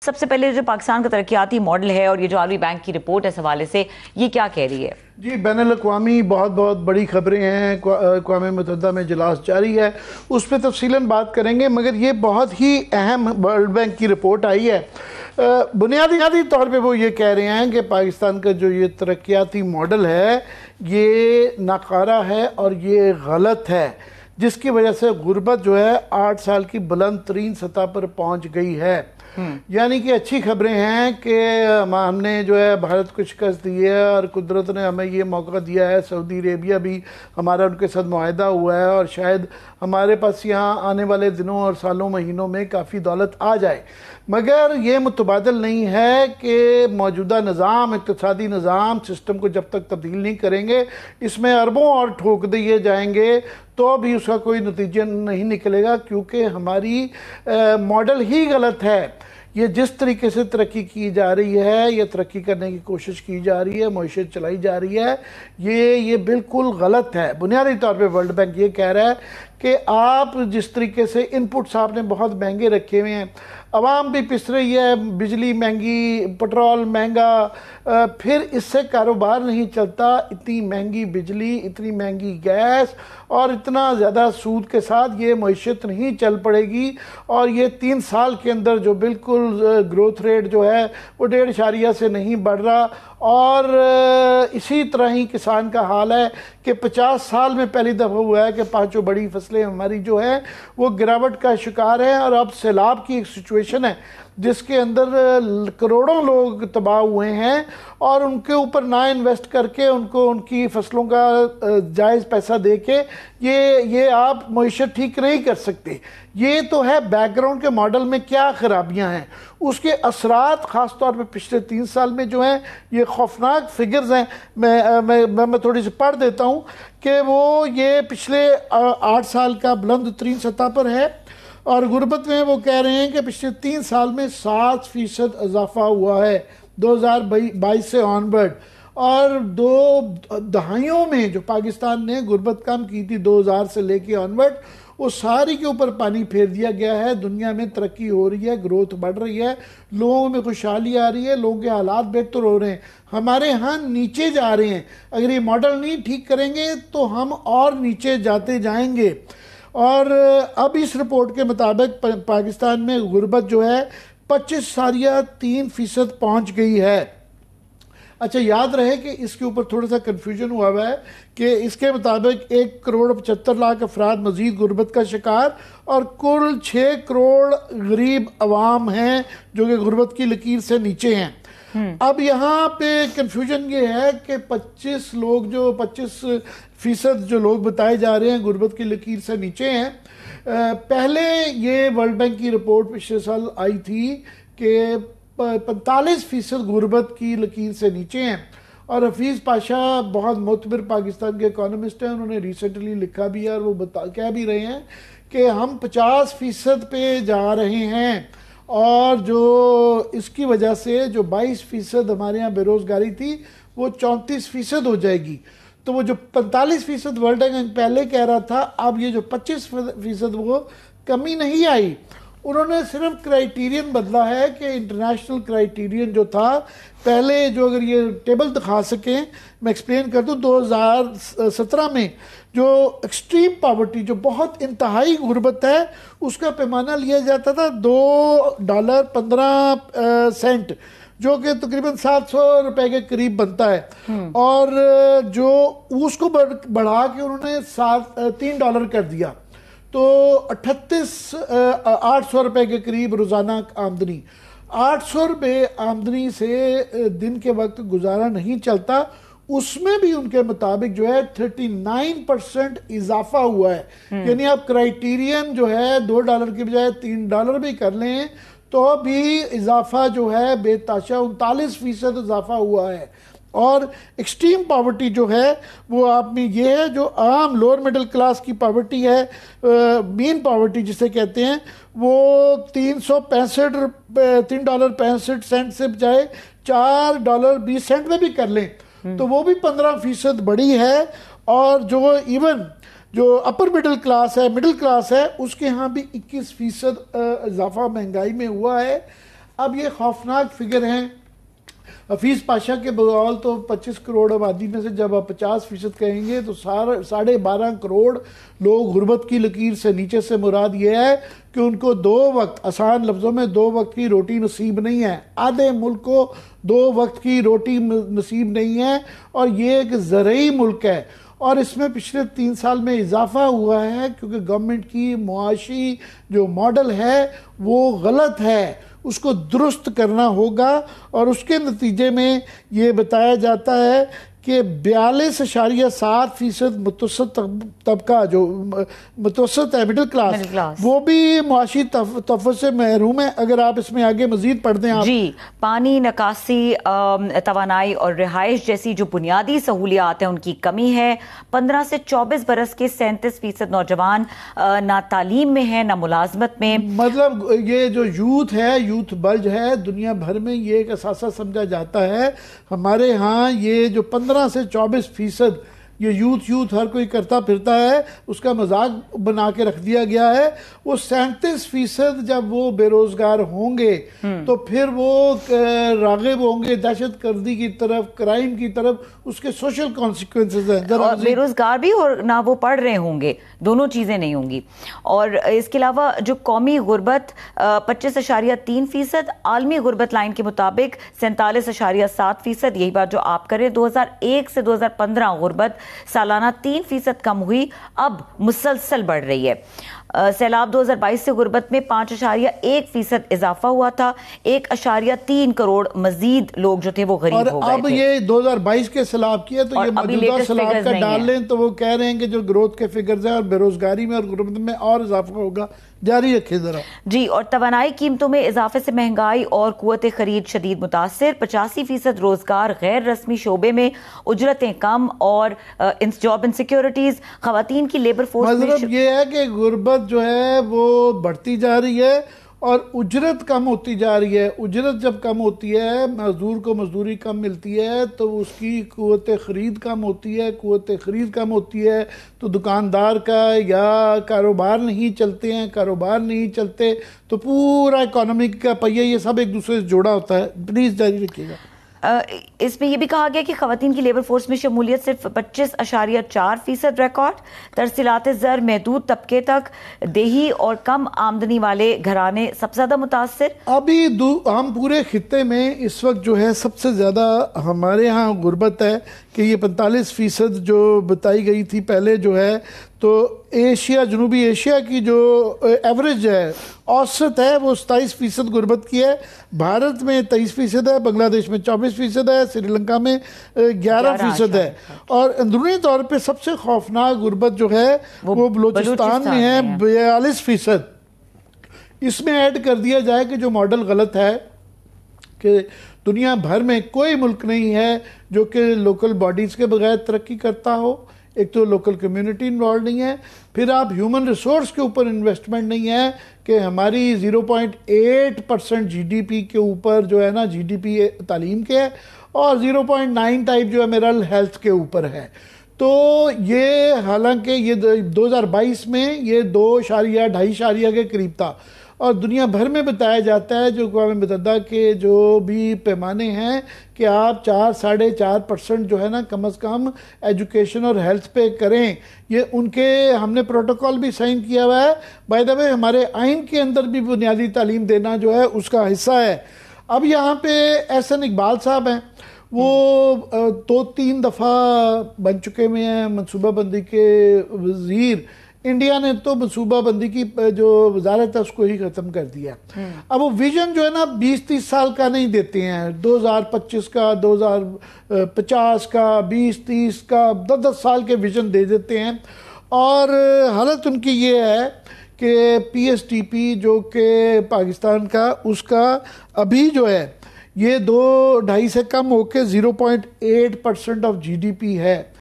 سب سے پہلے جو پاکستان کا ترقیاتی ماڈل ہے اور یہ جو عالمی بینک کی رپورٹ ہے اس حوالے سے یہ کیا کہہ رہی ہے؟ جی بین الاقوامی بہت بڑی خبریں ہیں، اقوام متحدہ میں اجلاس جاری ہے، اس پہ تفصیلاً بات کریں گے، مگر یہ بہت ہی اہم ورلڈ بینک کی رپورٹ آئی ہے۔ بنیادی طور پہ وہ یہ کہہ رہے ہیں کہ پاکستان کا جو یہ ترقیاتی ماڈل ہے یہ ناکارہ ہے اور یہ غلط ہے، جس کی وجہ سے غربت جو ہے 8 سال کی بلند ترین سطح پر پہنچ گئی ہے۔ یعنی کہ اچھی خبریں ہیں کہ ہم نے جو ہے بھارت کو شکست دی ہے اور قدرت نے ہمیں یہ موقع دیا ہے، سعودی عربیہ بھی ہمارا ان کے ساتھ معاہدہ ہوا ہے اور شاید ہمارے پاس یہاں آنے والے دنوں اور سالوں مہینوں میں کافی دولت آ جائے، مگر یہ متبادل نہیں ہے کہ موجودہ نظام، اقتصادی نظام سسٹم کو جب تک تبدیل نہیں کریں گے، اس میں اربوں اور ٹھوک دیے جائیں گے تو بھی اس کا کوئی نتیجہ نہیں نکلے گا، کیونکہ ہماری ماڈل ہی غلط ہے۔ یہ جس طریقے سے ترقی کی جا رہی ہے، یہ ترقی کرنے کی کوشش کی جا رہی ہے، معیشت چلائی جا رہی ہے، یہ بالکل غلط ہے۔ بنیادی طور پہ ورلڈ بینک یہ کہہ رہا ہے کہ آپ جس طریقے سے ان پٹس آپ نے بہت مہنگے رکھے ہوئے ہیں، عوام بھی پس رہی ہے، بجلی مہنگی، پٹرول مہنگا، پھر اس سے کاروبار نہیں چلتا، اتنی مہنگی بجلی، اتنی مہنگی گیس اور اتنا زیادہ سود کے ساتھ یہ معیشت نہیں چل پڑے گی، اور یہ 3 سال کے اندر جو بالکل گروتھ ریٹ جو ہے وہ 1.5 سے نہیں بڑھ رہا، اور اسی طرح ہی کسان کا حال ہے کہ 50 سال میں پہلی دفعہ ہوا ہے کہ 5 بڑی فصلیں ہماری جو ہیں وہ گراوٹ کا شکار ہیں، اور اب سیلاب کی ایک سچویشن ہے جس کے اندر کروڑوں لوگ تباہ ہوئے ہیں، اور ان کے اوپر نہ انویسٹ کر کے ان کی فصلوں کا جائز پیسہ دے کے یہ آپ معیشت ٹھیک نہیں کر سکتے۔ یہ تو ہے بیک گراؤنڈ کے ماڈل میں کیا خرابیاں ہیں، اس کے اثرات خاص طور پہ پچھلے 3 سال میں جو ہیں یہ خوفناک فگرز ہیں۔ میں تھوڑی سی پڑھ دیتا ہوں کہ وہ یہ پچھلے 8 سال کا بلند ترین سطح پر ہے، اور غربت میں وہ کہہ رہے ہیں کہ پچھلے 3 سال میں 7% اضافہ ہوا ہے 2022 سے آنورڈ، اور 2 دہائیوں میں جو پاکستان نے غربت کم کی تھی 2000 سے لے کے آنورڈ، وہ ساری کے اوپر پانی پھیر دیا گیا ہے۔ دنیا میں ترقی ہو رہی ہے، گروتھ بڑھ رہی ہے، لوگوں میں خوشحالی آ رہی ہے، لوگوں کے حالات بہتر ہو رہے ہیں، ہمارے ہاں نیچے جا رہے ہیں۔ اگر یہ ماڈل نہیں ٹھیک کریں گے تو ہم اور نیچے جاتے جائیں گے۔ اور اب اس رپورٹ کے مطابق پاکستان میں غربت جو ہے 25.3% پہنچ گئی ہے۔ اچھا یاد رہے کہ اس کے اوپر تھوڑا سا کنفیوژن ہوا ہے کہ اس کے مطابق 1.75 کروڑ افراد مزید غربت کا شکار، اور کل 6 کروڑ غریب عوام ہیں جو کہ غربت کی لکیر سے نیچے ہیں۔ اب یہاں پہ کنفیوژن یہ ہے کہ 25% جو لوگ بتائے جا رہے ہیں غربت کی لکیر سے نیچے ہیں۔ پہلے یہ ورلڈ بینک کی رپورٹ پچھلے سال آئی تھی کہ 45% غربت کی لکیر سے نیچے ہیں، اور حفیظ پاشا بہت معتبر پاکستان کے اکانومسٹ ہیں، انہوں نے ریسنٹلی لکھا بھی ہے اور وہ کہہ بھی رہے ہیں کہ ہم 50% پہ جا رہے ہیں، اور جو اس کی وجہ سے جو 22% ہمارے یہاں بے روزگاری تھی وہ 34% ہو جائے گی۔ تو وہ جو 45% ورلڈ بینک پہلے کہہ رہا تھا، اب یہ جو 25% وہ کمی نہیں آئی، انہوں نے صرف کرائیٹیرین بدلا ہے کہ انٹرنیشنل کرائیٹیرین جو تھا پہلے، جو اگر یہ ٹیبل دکھا سکیں میں ایکسپلین کر دوں، 2017 میں جو ایکسٹریم پاورٹی، جو بہت انتہائی غربت ہے، اس کا پیمانہ لیا جاتا تھا $2.15، جو کہ تقریباً $700 کے قریب بنتا ہے، اور جو اس کو بڑھا کے انہوں نے $3 کر دیا، تو $800 کے قریب روزانہ آمدنی۔ $800 آمدنی سے دن کے وقت گزارا نہیں چلتا، اس میں بھی ان کے مطابق جو ہے 39% اضافہ ہوا ہے۔ یعنی آپ کرائیٹیرین جو ہے $2 کی بجائے $3 بھی کر لیں تو بھی اضافہ جو ہے بے تحاشا 39% اضافہ ہوا ہے۔ اور ایکسٹریم پاورٹی جو ہے وہ آپ میں یہ ہے جو عام لوور مڈل کلاس کی پاورٹی ہے، مین پاورٹی جسے کہتے ہیں، وہ $3.65 سے بجائے $4.20 میں بھی کر لیں تو وہ بھی 15% بڑی ہے۔ اور جو ایون جو اپر مڈل کلاس ہے، مڈل کلاس ہے، اس کے ہاں بھی 21% اضافہ مہنگائی میں ہوا ہے۔ اب یہ خوفناک فگر ہیں. حفیظ پاشا کے بقول تو 25 کروڑ آبادی میں سے جب آپ 50% کہیں گے تو 12.5 کروڑ لوگ غربت کی لکیر سے نیچے سے مراد یہ ہے کہ ان کو 2 وقت، آسان لفظوں میں 2 وقت کی روٹی نصیب نہیں ہے. آدھے ملک کو 2 وقت کی روٹی نصیب نہیں ہے، اور یہ ایک زرعی ملک ہے. اور اس میں پچھلے 3 سال میں اضافہ ہوا ہے کیونکہ گورنمنٹ کی معاشی جو ماڈل ہے وہ غلط ہے، اس کو درست کرنا ہوگا. اور اس کے نتیجے میں یہ بتایا جاتا ہے کہ 42.7% متوسط طبقہ جو متوسط ہے، مڈل کلاس، وہ بھی معاشی تحفظ سے محروم ہے. اگر آپ اس میں آگے مزید پڑھ دیں. جی، پانی، نکاسی، توانائی اور رہائش جیسی جو بنیادی سہولیات ہیں ان کی کمی ہے. 15 سے 24 برس کے 37% نوجوان نہ تعلیم میں ہیں نہ ملازمت میں. مطلب یہ جو یوتھ ہے، یوتھ بلج ہے، دنیا بھر میں یہ ایک اثاثہ سمجھا جاتا ہے. ہمارے ہاں یہ جو 15 سے 24% یہ یوتھ ہر کوئی کرتا پھرتا ہے، اس کا مذاق بنا کے رکھ دیا گیا ہے. وہ 37% جب وہ بے روزگار ہوں گے تو پھر وہ راغب ہوں گے دہشت گردی کی طرف، کرائم کی طرف. اس کے سوشل کانسیکوینسز ہیں. اور بے روزگار بھی اور نہ وہ پڑھ رہے ہوں گے، دونوں چیزیں نہیں ہوں گی. اور اس کے علاوہ جو قومی غربت 25.3%، عالمی غربت لائن کے مطابق 47.7%. یہی بات جو آپ کریں. 2001 سے 2015 غربت سالانہ 3% کم ہوئی، اب مسلسل بڑھ رہی ہے. سیلاب 2022 سے غربت میں 5.1% اضافہ ہوا تھا. 1.3 کروڑ مزید لوگ جو تھے وہ غریب ہو گئے اور اب یہ 2022 کے سیلاب کیا تو یہ موجودہ سیلاب کا ڈال لیں تو وہ کہہ رہے ہیں کہ جو گروتھ کے فگرز ہیں اور بے روزگاری میں اور غربت میں اور اضافہ ہوگا. جاری رکھے ذرا. جی، اور توانائی قیمتوں میں اضافے سے مہنگائی اور قوت خرید شدید متاثر. 85% روزگار غیر رسمی شعبے میں، اجرتیں کم اور جاب انسیکیورٹیز. خواتین کی لیبر فورس میں مطلب یہ ہے کہ غربت جو ہے وہ بڑھتی جا رہی ہے اور اجرت کم ہوتی جا رہی ہے. اجرت جب کم ہوتی ہے، مزدور کو مزدوری کم ملتی ہے تو اس کی قوت خرید کم ہوتی ہے. قوت خرید کم ہوتی ہے تو دکاندار کا یا کاروبار نہیں چلتے تو پورا اکانومی کا پہیہ یہ سب ایک دوسرے سے جوڑا ہوتا ہے. پلیز جاری رکھیے گا. اس میں یہ بھی کہا گیا کہ خواتین کی لیبر فورس میں شمولیت صرف 25.4% ریکارڈ. ترسیلات زر محدود طبقے تک، دیہی اور کم آمدنی والے گھرانے سب سے زیادہ متاثر. ابھی ہم پورے خطے میں اس وقت جو ہے سب سے زیادہ ہمارے ہاں غربت ہے کہ یہ 45% جو بتائی گئی تھی پہلے جو ہے تو ایشیا، جنوبی ایشیا کی جو ایوریج ہے، اوسط ہے، وہ 27% غربت کی ہے. بھارت میں 23% ہے، بنگلہ دیش میں 24% ہے، سری لنکا میں 11% ہے. اور اندرونی طور پہ سب سے خوفناک غربت جو ہے وہ بلوچستان میں ہے 42%. اس میں ایڈ کر دیا جائے کہ جو ماڈل غلط ہے کہ دنیا بھر میں کوئی ملک نہیں ہے جو کہ لوکل باڈیز کے بغیر ترقی کرتا ہو. ایک تو لوکل کمیونٹی انوالو نہیں ہے، پھر آپ ہیومن ریسورس کے اوپر انویسٹمنٹ نہیں ہے کہ ہماری 0.8% جی ڈی پی کے اوپر جو ہے نا جی ڈی پی تعلیم کے ہے اور 0.9 ٹائپ جو ہے میرا ہیلتھ کے اوپر ہے. تو یہ حالانکہ یہ 2022 میں یہ 2.2 کے قریب تھا. اور دنیا بھر میں بتایا جاتا ہے جو اقوام متحدہ کے جو بھی پیمانے ہیں کہ آپ 4.5% جو ہے نا کم از کم ایجوکیشن اور ہیلتھ پہ کریں. یہ ان کے ہم نے پروٹوکول بھی سائن کیا ہوا ہے. بائی دا وے ہمارے آئین کے اندر بھی بنیادی تعلیم دینا جو ہے اس کا حصہ ہے. اب یہاں پہ احسن اقبال صاحب ہیں، وہ 2-3 دفعہ بن چکے ہوئے ہیں منصوبہ بندی کے وزیر. انڈیا نے تو منصوبہ بندی کی جو وزارت ہے اس کو ہی ختم کر دیا. اب وہ ویژن جو ہے نا 20-30 سال کا نہیں دیتے ہیں، 2025 کا، 2050 کا، 20-30 کا، 10 سال کے ویژن دے دیتے ہیں. اور حالت ان کی یہ ہے کہ پی ایس ٹی پی جو کہ پاکستان کا، اس کا ابھی جو ہے یہ 2.5 سے کم ہو کے 0.8% آف جی ڈی پی ہے.